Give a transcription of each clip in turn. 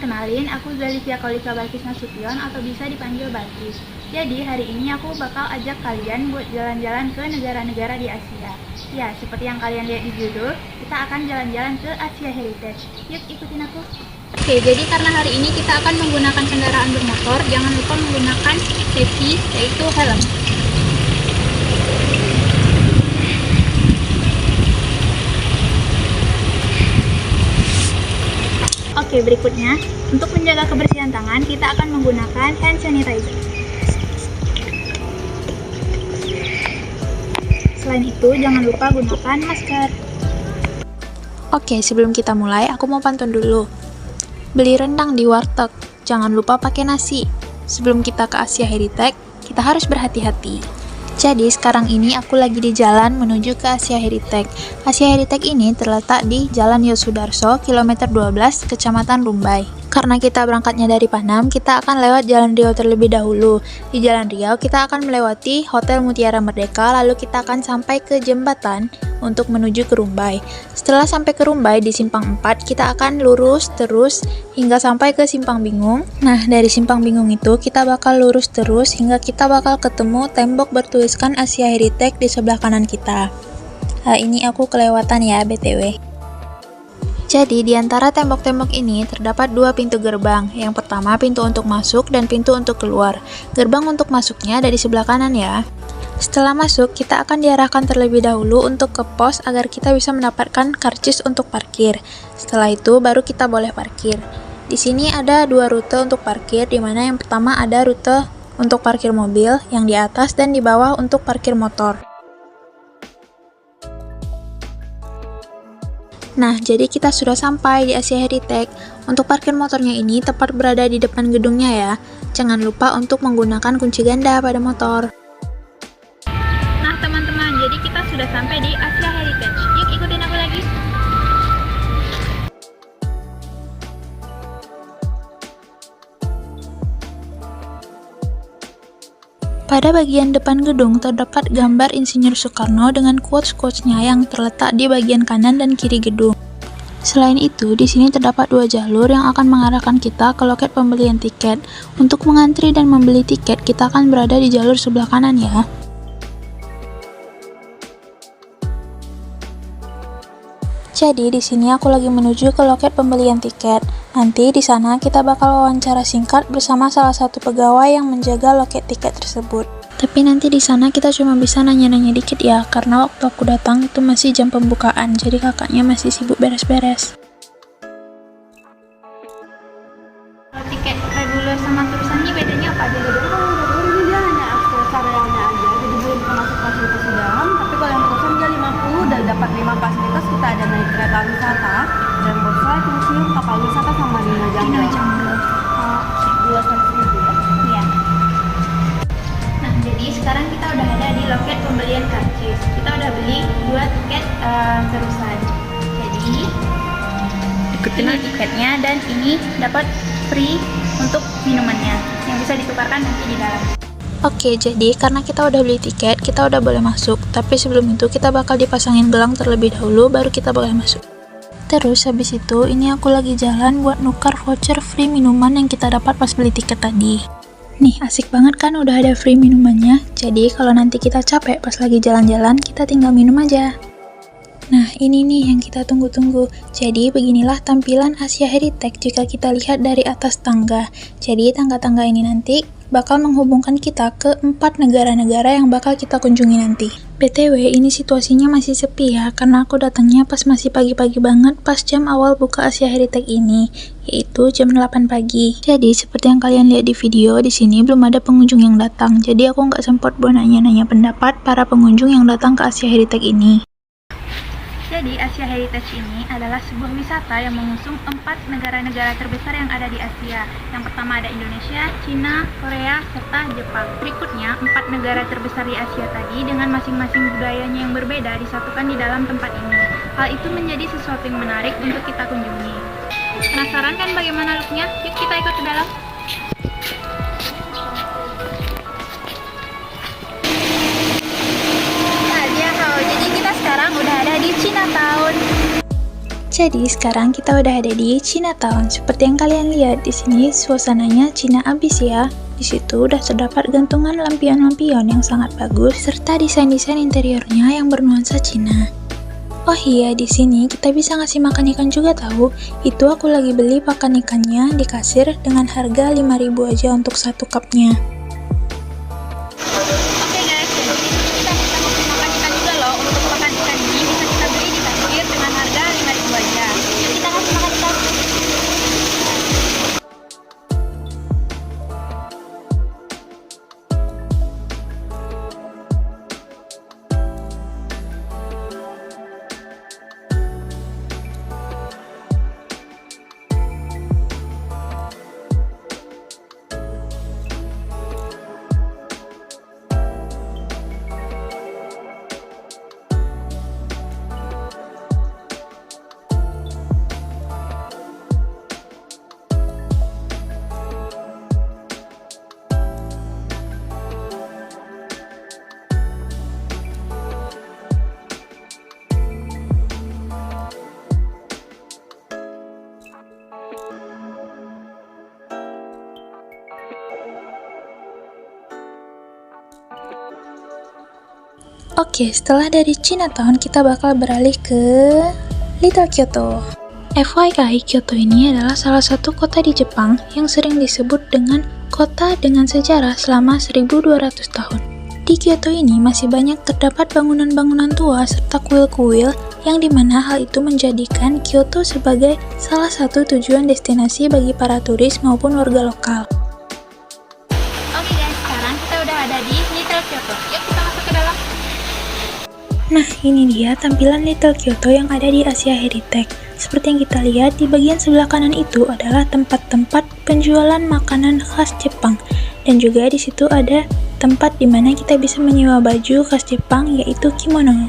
kenalin, aku Zalivia Kolika Balkis Nasution atau bisa dipanggil Balkis. Jadi hari ini aku bakal ajak kalian buat jalan-jalan ke negara-negara di Asia. Ya, seperti yang kalian lihat di judul, kita akan jalan-jalan ke Asia Heritage. Yuk ikutin aku. Oke, jadi karena hari ini kita akan menggunakan kendaraan bermotor, jangan lupa menggunakan safety, yaitu helm. Oke, berikutnya, untuk menjaga kebersihan tangan, kita akan menggunakan hand sanitizer. Selain itu, jangan lupa gunakan masker. Oke, sebelum kita mulai, aku mau pantun dulu. Beli rendang di warteg, jangan lupa pakai nasi. Sebelum kita ke Asia Heritage, kita harus berhati-hati. Jadi sekarang ini aku lagi di jalan menuju ke Asia Heritage. Asia Heritage ini terletak di Jalan Yosudarso, kilometer 12, Kecamatan Rumbai. Karena kita berangkatnya dari Panam, kita akan lewat Jalan Riau terlebih dahulu. Di Jalan Riau, kita akan melewati Hotel Mutiara Merdeka, lalu kita akan sampai ke jembatan untuk menuju ke Rumbai. Setelah sampai ke Rumbai di Simpang 4, kita akan lurus terus hingga sampai ke Simpang Bingung. Nah, dari Simpang Bingung itu kita bakal lurus terus hingga kita bakal ketemu tembok bertuliskan Asia Heritage di sebelah kanan kita. Ini aku kelewatan ya, BTW. Jadi, di antara tembok-tembok ini terdapat dua pintu gerbang. Yang pertama, pintu untuk masuk dan pintu untuk keluar. Gerbang untuk masuknya ada di sebelah kanan ya. Setelah masuk, kita akan diarahkan terlebih dahulu untuk ke pos agar kita bisa mendapatkan karcis untuk parkir. Setelah itu, baru kita boleh parkir. Di sini ada dua rute untuk parkir, di mana yang pertama ada rute untuk parkir mobil, yang di atas dan di bawah untuk parkir motor. Nah, jadi kita sudah sampai di Asia Heritage. Untuk parkir motornya ini tepat berada di depan gedungnya ya. Jangan lupa untuk menggunakan kunci ganda pada motor. Nah teman-teman, jadi kita sudah sampai di Asia Heritage. Yuk ikutin aku lagi. Pada bagian depan gedung terdapat gambar Insinyur Soekarno dengan quotes-quotesnya yang terletak di bagian kanan dan kiri gedung. Selain itu, di sini terdapat dua jalur yang akan mengarahkan kita ke loket pembelian tiket. Untuk mengantri dan membeli tiket, kita akan berada di jalur sebelah kanan ya. Jadi di sini aku lagi menuju ke loket pembelian tiket. Nanti di sana kita bakal wawancara singkat bersama salah satu pegawai yang menjaga loket tiket tersebut. Tapi nanti di sana kita cuma bisa nanya-nanya dikit ya, karena waktu aku datang itu masih jam pembukaan, jadi kakaknya masih sibuk beres-beres. Kalau tiket reguler sama terusan ini bedanya apa aja? Ini dia hanya akses arealnya aja, jadi belum termasuk fasilitas di dalam. Tapi kalau yang terusan dia 50 dan dapat 5 fasilitas, kita ada naik kereta wisata, dan boat museum, kapal wisata sama Dina Jamblo. Dua ya. Iya. Nah, jadi sekarang kita udah ada di loket pembelian karcis. Kita udah beli 2 tiket terusan. Jadi ini tiketnya dan ini dapat free untuk minumannya yang bisa ditukarkan nanti di dalam. Oke, jadi karena kita udah beli tiket, kita udah boleh masuk. Tapi sebelum itu kita bakal dipasangin gelang terlebih dahulu, baru kita boleh masuk. Terus habis itu, ini aku lagi jalan buat nukar voucher free minuman yang kita dapat pas beli tiket tadi. Nih, asik banget kan udah ada free minumannya. Jadi kalau nanti kita capek pas lagi jalan-jalan, kita tinggal minum aja. Nah, ini nih yang kita tunggu-tunggu. Jadi beginilah tampilan Asia Heritage jika kita lihat dari atas tangga. Jadi tangga-tangga ini nanti bakal menghubungkan kita ke 4 negara-negara yang bakal kita kunjungi nanti. BTW, ini situasinya masih sepi ya, karena aku datangnya pas masih pagi-pagi banget pas jam awal buka Asia Heritage ini, yaitu jam 8 pagi. Jadi, seperti yang kalian lihat di video, di sini belum ada pengunjung yang datang, jadi aku nggak sempat buat nanya-nanya pendapat para pengunjung yang datang ke Asia Heritage ini. Jadi Asia Heritage ini adalah sebuah wisata yang mengusung 4 negara-negara terbesar yang ada di Asia. Yang pertama ada Indonesia, Cina, Korea, serta Jepang. Berikutnya 4 negara terbesar di Asia tadi dengan masing-masing budayanya yang berbeda disatukan di dalam tempat ini. Hal itu menjadi sesuatu yang menarik untuk kita kunjungi. Penasaran kan bagaimana looknya? Yuk kita ikut ke dalam. Nah, jadi kita sekarang udah ada di Chinatown. Jadi sekarang kita udah ada di Chinatown. Seperti yang kalian lihat di sini suasananya Cina abis ya. Di situ udah terdapat gantungan lampion-lampion yang sangat bagus serta desain-desain interiornya yang bernuansa Cina. Oh iya, di sini kita bisa ngasih makan ikan juga tahu. Itu aku lagi beli pakan ikannya di kasir dengan harga 5.000 aja untuk satu cupnya. Oke guys, jadi di sini kita bisa makan ikan juga loh. Untuk makan ikan ini bisa kita beli di kasir dengan harga 5.000 aja. Yuk kita kasih makan ikan. Oke, setelah dari Chinatown kita bakal beralih ke Little Kyoto. FYI, Kyoto ini adalah salah satu kota di Jepang yang sering disebut dengan kota dengan sejarah selama 1200 tahun. Di Kyoto ini masih banyak terdapat bangunan-bangunan tua serta kuil-kuil yang dimana hal itu menjadikan Kyoto sebagai salah satu tujuan destinasi bagi para turis maupun warga lokal. Oke guys, sekarang kita udah ada di Little Kyoto. Yuk kita masuk ke dalam. Nah, ini dia tampilan Little Kyoto yang ada di Asia Heritage. Seperti yang kita lihat, di bagian sebelah kanan itu adalah tempat-tempat penjualan makanan khas Jepang. Dan juga di situ ada tempat di mana kita bisa menyewa baju khas Jepang, yaitu kimono.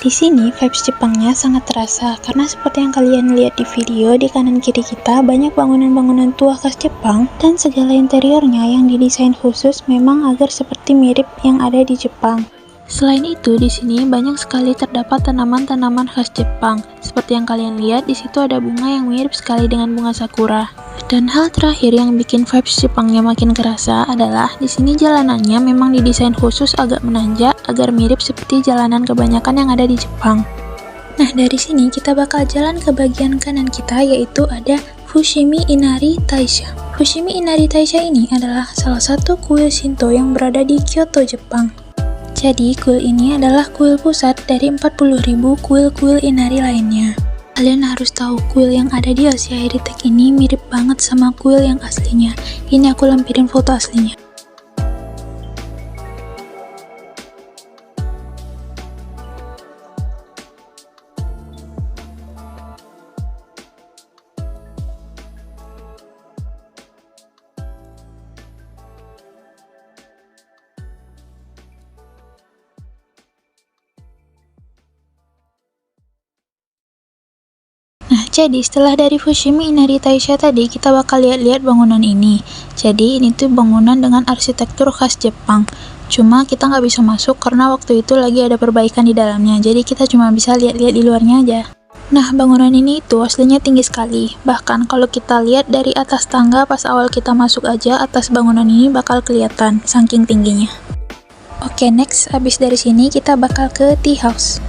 Di sini vibes Jepangnya sangat terasa karena seperti yang kalian lihat di video, di kanan kiri kita banyak bangunan-bangunan tua khas Jepang dan segala interiornya yang didesain khusus memang agar seperti mirip yang ada di Jepang. Selain itu, di sini banyak sekali terdapat tanaman-tanaman khas Jepang. Seperti yang kalian lihat, di situ ada bunga yang mirip sekali dengan bunga sakura. Dan hal terakhir yang bikin vibes Jepangnya makin kerasa adalah di sini jalanannya memang didesain khusus agak menanjak agar mirip seperti jalanan kebanyakan yang ada di Jepang. Nah, dari sini kita bakal jalan ke bagian kanan kita, yaitu ada Fushimi Inari Taisha. Fushimi Inari Taisha ini adalah salah satu kuil Shinto yang berada di Kyoto, Jepang. Jadi, kuil ini adalah kuil pusat dari 40.000 kuil-kuil Inari lainnya. Kalian harus tahu, kuil yang ada di Asia Heritage ini mirip banget sama kuil yang aslinya. Ini aku lampirin foto aslinya. Nah, jadi setelah dari Fushimi Inari Taisha tadi, kita bakal lihat-lihat bangunan ini. Jadi, ini tuh bangunan dengan arsitektur khas Jepang. Cuma kita nggak bisa masuk karena waktu itu lagi ada perbaikan di dalamnya. Jadi, kita cuma bisa lihat-lihat di luarnya aja. Nah, bangunan ini itu aslinya tinggi sekali. Bahkan kalau kita lihat dari atas tangga pas awal kita masuk aja, atas bangunan ini bakal kelihatan saking tingginya. Oke, next, abis dari sini kita bakal ke tea house.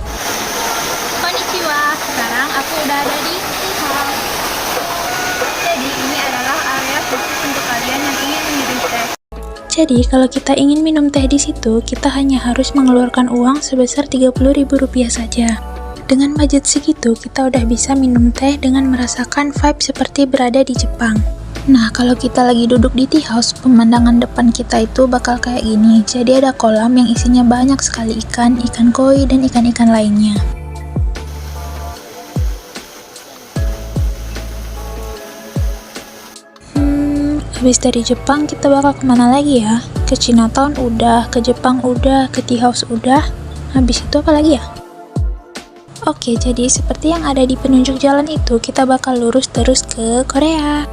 Konnichiwa, sekarang aku udah ada di tea house. Jadi ini adalah area khusus untuk kalian yang ingin minum teh. Jadi kalau kita ingin minum teh di situ, kita hanya harus mengeluarkan uang sebesar Rp30.000 saja. Dengan budget segitu, kita udah bisa minum teh dengan merasakan vibe seperti berada di Jepang. Nah, kalau kita lagi duduk di tea house, pemandangan depan kita itu bakal kayak gini. Jadi ada kolam yang isinya banyak sekali ikan, ikan koi, dan ikan-ikan lainnya. Habis dari Jepang, kita bakal kemana lagi ya? ke Chinatown udah, ke Jepang udah, ke Tea House udah. Habis itu apa lagi ya? Oke, jadi seperti yang ada di penunjuk jalan itu, kita bakal lurus terus ke Korea.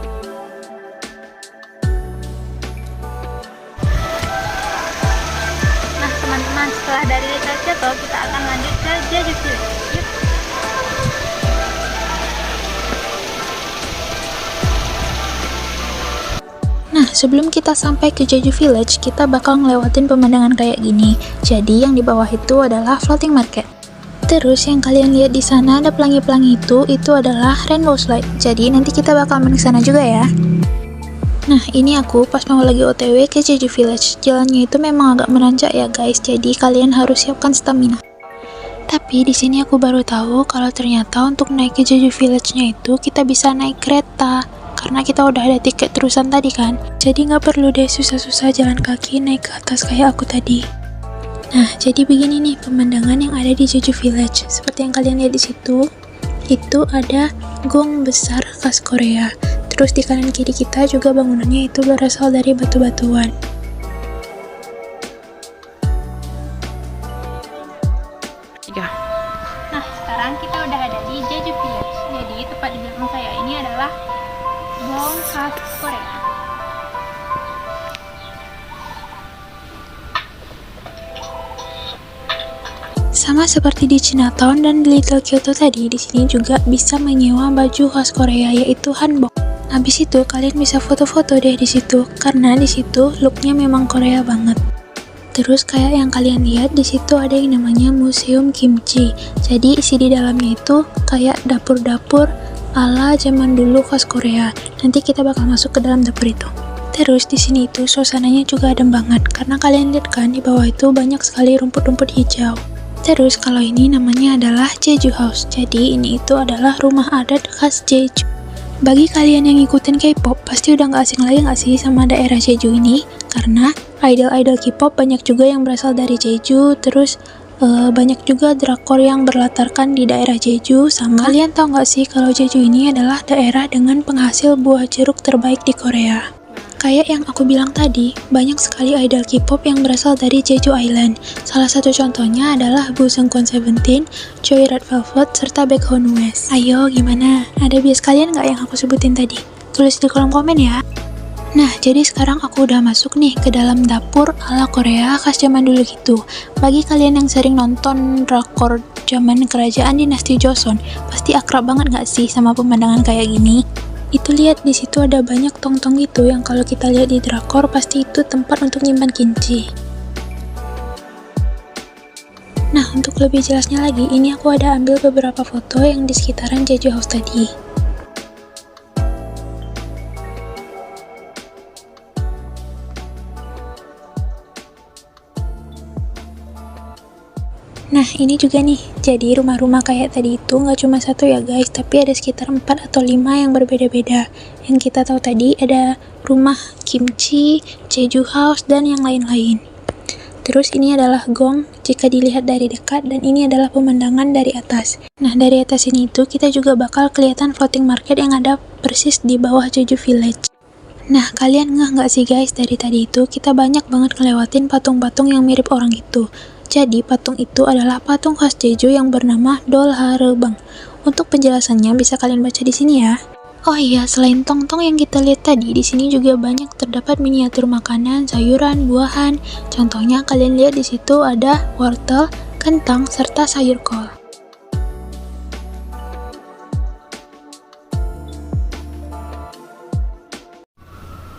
Nah teman-teman, setelah dari Little Kyoto kita akan lanjut ke Jeju Village. Yuk. Nah, sebelum kita sampai ke Jeju Village, kita bakal ngelewatin pemandangan kayak gini. Jadi, yang di bawah itu adalah floating market. Terus, yang kalian lihat di sana ada pelangi-pelangi itu adalah rainbow slide. Jadi, nanti kita bakal main ke sana juga ya. Nah, ini aku pas mau lagi OTW ke Jeju Village. Jalannya itu memang agak menanjak ya guys, jadi kalian harus siapkan stamina. Tapi di sini aku baru tahu kalau ternyata untuk naik ke Jeju Village-nya itu kita bisa naik kereta. Karena kita udah ada tiket terusan tadi kan, jadi nggak perlu deh susah-susah jalan kaki naik ke atas kayak aku tadi. Nah, jadi begini nih pemandangan yang ada di Jeju Village. Seperti yang kalian lihat di situ, itu ada gong besar khas Korea. Terus di kanan kiri kita juga bangunannya itu berasal dari batu-batuan. Nah sekarang kita udah ada di Jeju Village. Jadi tepat di belakang saya ini adalah gong khas Korea. Sama seperti di Chinatown dan di Little Kyoto tadi, di sini juga bisa menyewa baju khas Korea yaitu hanbok. Habis itu kalian bisa foto-foto deh di situ karena di situ looknya memang Korea banget. Terus kayak yang kalian lihat di situ ada yang namanya Museum Kimchi. Jadi isi di dalamnya itu kayak dapur-dapur ala zaman dulu khas Korea. Nanti kita bakal masuk ke dalam dapur itu. Terus di sini itu suasananya juga adem banget karena kalian lihat kan di bawah itu banyak sekali rumput-rumput hijau. Terus kalau ini namanya adalah Jeju House. Jadi ini itu adalah rumah adat khas Jeju. Bagi kalian yang ngikutin K-pop, pasti udah gak asing lagi gak sih sama daerah Jeju ini? Karena idol-idol K-pop banyak juga yang berasal dari Jeju. Terus banyak juga drakor yang berlatarkan di daerah Jeju. Sama kalian tahu gak sih kalau Jeju ini adalah daerah dengan penghasil buah jeruk terbaik di Korea? Kayak yang aku bilang tadi, banyak sekali idol K-pop yang berasal dari Jeju Island. Salah satu contohnya adalah Boo Seungkwan 17, Choi Red Velvet, serta Baekhyun West. Ayo, gimana? Ada bias kalian nggak yang aku sebutin tadi? Tulis di kolom komen ya. Nah, jadi sekarang aku udah masuk nih ke dalam dapur ala Korea khas zaman dulu gitu. Bagi kalian yang sering nonton drakor zaman kerajaan dinasti Joseon, pasti akrab banget nggak sih sama pemandangan kayak gini? Itu lihat di situ ada banyak tong-tong gitu yang kalau kita lihat di drakor pasti itu tempat untuk nyimpan kimchi. Nah, untuk lebih jelasnya lagi, ini aku ada ambil beberapa foto yang di sekitaran Jeju House tadi. Nah, ini juga nih, jadi rumah-rumah kayak tadi itu nggak cuma satu ya guys, tapi ada sekitar 4 atau 5 yang berbeda-beda. Yang kita tahu tadi ada rumah kimchi, Jeju House, dan yang lain-lain. Terus ini adalah gong jika dilihat dari dekat, dan ini adalah pemandangan dari atas. Nah, dari atas ini itu kita juga bakal kelihatan floating market yang ada persis di bawah Jeju Village. Nah, kalian ngeh nggak sih guys, dari tadi itu kita banyak banget ngelewatin patung-patung yang mirip orang itu. Jadi, patung itu adalah patung khas Jeju yang bernama Dolharebang. Untuk penjelasannya bisa kalian baca di sini ya. Oh iya, selain tong-tong yang kita lihat tadi, di sini juga banyak terdapat miniatur makanan, sayuran, buahan. Contohnya kalian lihat di situ ada wortel, kentang, serta sayur kol.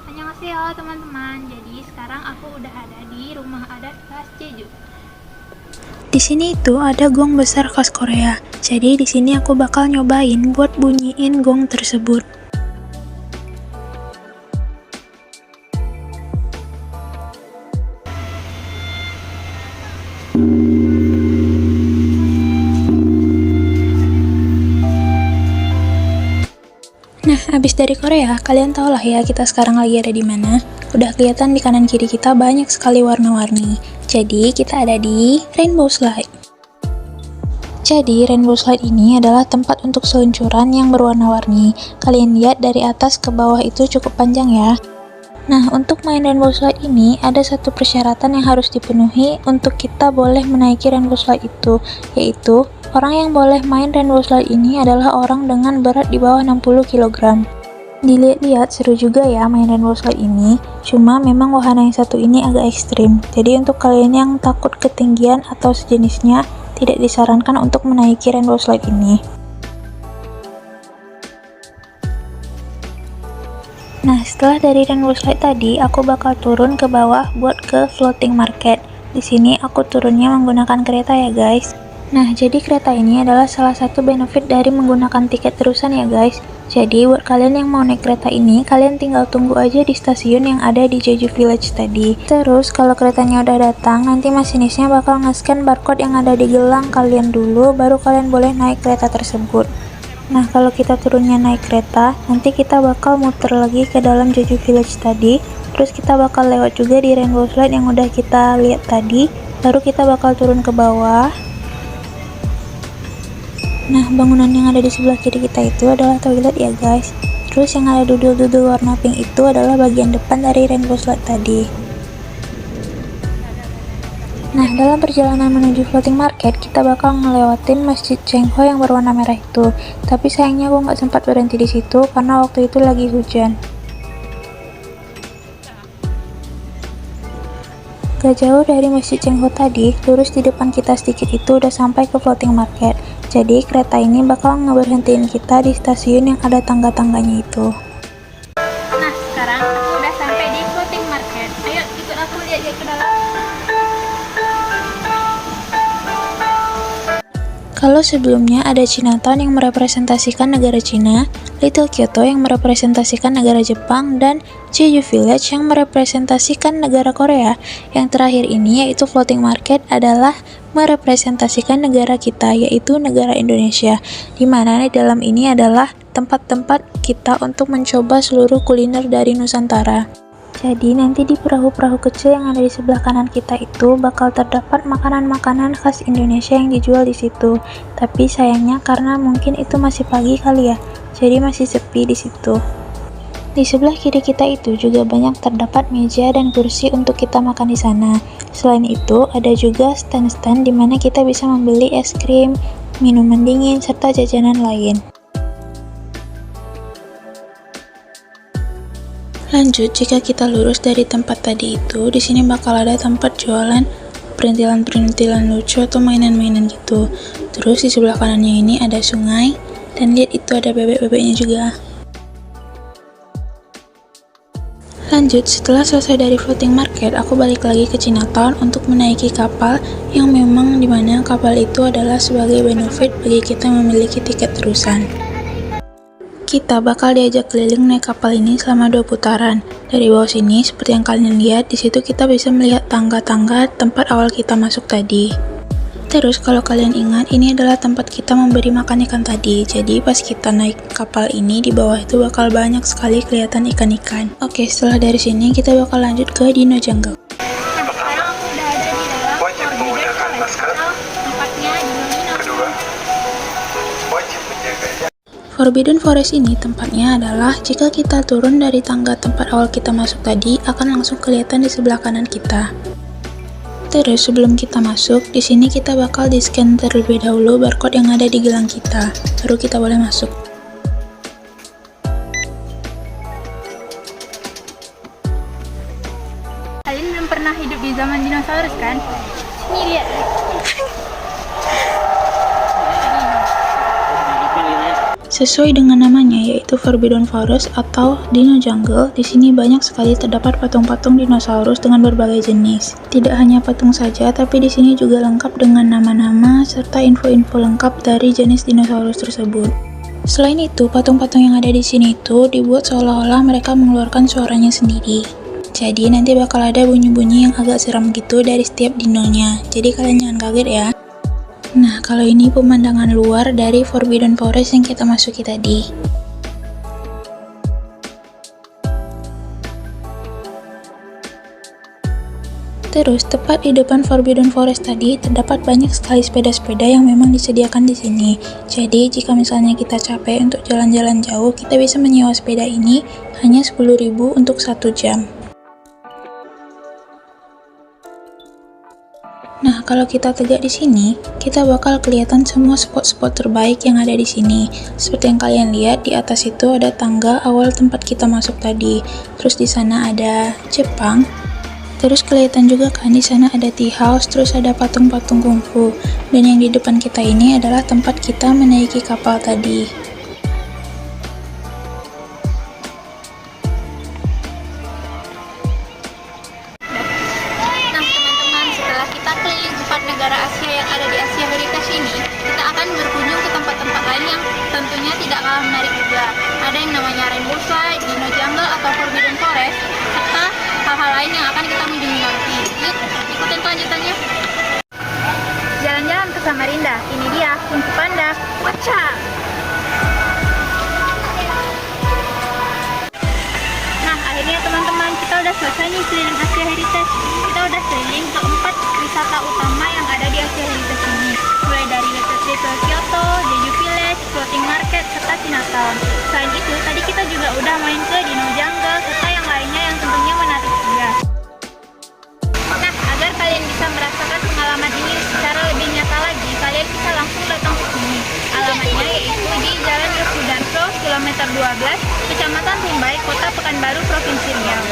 Annyeonghaseyo teman-teman. Jadi sekarang aku udah ada di rumah adat khas Jeju. Di sini itu ada gong besar khas Korea. Jadi di sini aku bakal nyobain buat bunyiin gong tersebut. Nah, abis dari Korea, kalian tau lah ya kita sekarang lagi ada di mana. Udah kelihatan di kanan kiri kita banyak sekali warna-warni. Jadi, kita ada di Rainbow Slide. Jadi, Rainbow Slide ini adalah tempat untuk seluncuran yang berwarna-warni. Kalian lihat dari atas ke bawah itu cukup panjang ya. Nah, untuk main rainbow slide ini ada satu persyaratan yang harus dipenuhi untuk kita boleh menaiki rainbow slide itu, yaitu orang yang boleh main rainbow slide ini adalah orang dengan berat di bawah 60 kg. Dilihat-lihat seru juga ya main rainbow slide ini, cuma memang wahana yang satu ini agak ekstrim. Jadi untuk kalian yang takut ketinggian atau sejenisnya, tidak disarankan untuk menaiki rainbow slide ini. Nah, setelah dari rainbow slide tadi, aku bakal turun ke bawah buat ke floating market. Di sini aku turunnya menggunakan kereta ya guys. Nah, jadi kereta ini adalah salah satu benefit dari menggunakan tiket terusan ya guys. Jadi buat kalian yang mau naik kereta ini, kalian tinggal tunggu aja di stasiun yang ada di Jeju Village tadi. Terus kalau keretanya udah datang, nanti masinisnya bakal nge-scan barcode yang ada di gelang kalian dulu, baru kalian boleh naik kereta tersebut. Nah, kalau kita turunnya naik kereta, nanti kita bakal muter lagi ke dalam Jeju Village tadi, terus kita bakal lewat juga di rainbow slide yang udah kita lihat tadi, baru kita bakal turun ke bawah. Nah, bangunan yang ada di sebelah kiri kita itu adalah toilet ya guys. Terus yang ada dudul-dudul warna pink itu adalah bagian depan dari rainbow slide tadi. Nah, dalam perjalanan menuju floating market, kita bakal ngelewatin Masjid Chengho yang berwarna merah itu. Tapi sayangnya aku nggak sempat berhenti di situ karena waktu itu lagi hujan. Gak jauh dari Masjid Chengho tadi, lurus di depan kita sedikit itu udah sampai ke floating market. Jadi kereta ini bakal ngeberhentiin kita di stasiun yang ada tangga-tangganya itu. Nah, sekarang aku udah sampai di floating market. Ayo ikut aku lihat ke dalam. Kalau sebelumnya ada Chinatown yang merepresentasikan negara Cina, Little Kyoto yang merepresentasikan negara Jepang, dan Jeju Village yang merepresentasikan negara Korea, yang terakhir ini yaitu floating market adalah merepresentasikan negara kita, yaitu negara Indonesia, dimana di dalam ini adalah tempat-tempat kita untuk mencoba seluruh kuliner dari Nusantara. Jadi nanti di perahu-perahu kecil yang ada di sebelah kanan kita itu bakal terdapat makanan-makanan khas Indonesia yang dijual di situ. Tapi sayangnya karena mungkin itu masih pagi kali ya, jadi masih sepi di situ. Di sebelah kiri kita itu juga banyak terdapat meja dan kursi untuk kita makan di sana. Selain itu ada juga stand-stand di mana kita bisa membeli es krim, minuman dingin, serta jajanan lain. Lanjut, jika kita lurus dari tempat tadi itu, di sini bakal ada tempat jualan perintilan-perintilan lucu atau mainan-mainan gitu. Terus di sebelah kanannya ini ada sungai, dan lihat itu ada bebek-bebeknya juga. Lanjut, setelah selesai dari floating market, aku balik lagi ke Chinatown untuk menaiki kapal yang memang dimana kapal itu adalah sebagai benefit bagi kita yang memiliki tiket terusan. Kita bakal diajak keliling naik kapal ini selama 2 putaran. Dari bawah sini, seperti yang kalian lihat, di situ kita bisa melihat tangga-tangga tempat awal kita masuk tadi. Terus kalau kalian ingat, ini adalah tempat kita memberi makan ikan tadi. Jadi pas kita naik kapal ini, di bawah itu bakal banyak sekali kelihatan ikan-ikan. Oke, setelah dari sini kita bakal lanjut ke Dino Jungle. Nah, sekarang aku udah ada di dalam Wajib menggunakan masker. tempatnya Dino. Kedua, wajib menjaganya. Forbidden Forest ini tempatnya adalah jika kita turun dari tangga tempat awal kita masuk tadi akan langsung kelihatan di sebelah kanan kita. Terus sebelum kita masuk, di sini kita bakal di-scan terlebih dahulu barcode yang ada di gelang kita, baru kita boleh masuk. Kalian belum pernah hidup di zaman dinosaurus kan? Sini lihat. Sesuai dengan namanya yaitu Forbidden Forest atau Dino Jungle, di sini banyak sekali terdapat patung-patung dinosaurus dengan berbagai jenis. Tidak hanya patung saja, tapi di sini juga lengkap dengan nama-nama serta info-info lengkap dari jenis dinosaurus tersebut. Selain itu, patung-patung yang ada di sini itu dibuat seolah-olah mereka mengeluarkan suaranya sendiri. Jadi nanti bakal ada bunyi-bunyi yang agak seram gitu dari setiap dinonya. Jadi kalian jangan kaget ya. Nah, kalau ini pemandangan luar dari Forbidden Forest yang kita masuki tadi. Terus, tepat di depan Forbidden Forest tadi, terdapat banyak sekali sepeda-sepeda yang memang disediakan di sini. Jadi, jika misalnya kita capek untuk jalan-jalan jauh, kita bisa menyewa sepeda ini hanya 10.000 untuk 1 jam. Nah, kalau kita tegak di sini, kita bakal kelihatan semua spot-spot terbaik yang ada di sini. Seperti yang kalian lihat, di atas itu ada tangga awal tempat kita masuk tadi. Terus di sana ada Jepang. Terus kelihatan juga kan di sana ada tea house, terus ada patung-patung kungfu. Dan yang di depan kita ini adalah tempat kita menaiki kapal tadi. Nah teman-teman, setelah kita keliling 4 negara Asia yang ada di Asia Heritage ini, kita akan berkunjung ke tempat-tempat lain yang tentunya tidak kalah menarik juga. Ada yang namanya Rainbow Slide, Dino Jungle atau Forbidden Forest, serta hal-hal lain yang akan kita kunjungi nanti. Yuk, ikutin kelanjutannya. Jalan-jalan ke Samarinda, ini dia Kung Fu Panda. Wacha! Nah, akhirnya teman-teman, kita udah selesai nih keliling Asia Heritage. Kita udah keliling ke 4 wisata utama yang ada di Asia Heritage ini. Mulai dari Little Kyoto, Jeju Village, Floating Market, serta Chinatown. Selain itu, tadi kita juga udah main ke Dino Jungle, serta yang lainnya yang tentunya menarik juga. Nah, agar kalian bisa merasakan pengalaman ini secara lebih nyata lagi, kalian bisa langsung datang ke sini. Alamatnya yaitu di Jalan Yosudarso, kilometer 12, Kecamatan Rimbai, Kota Pekanbaru, Provinsi Riau.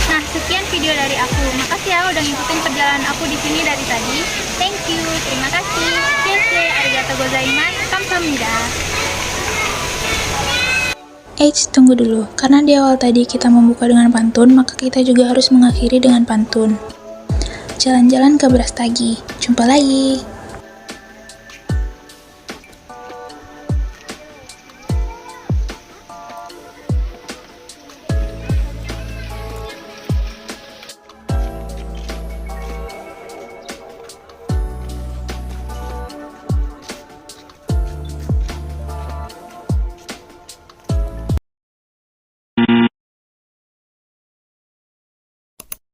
Nah, sekian video dari aku. Makasih ya udah ngikutin perjalanan aku di sini dari tadi. Thank you, terima kasih. Sensei, arigatou gozaimasu, kamsahamnida. Eits, tunggu dulu. Karena di awal tadi kita membuka dengan pantun, maka kita juga harus mengakhiri dengan pantun. Jalan-jalan ke Brastagi. Jumpa lagi.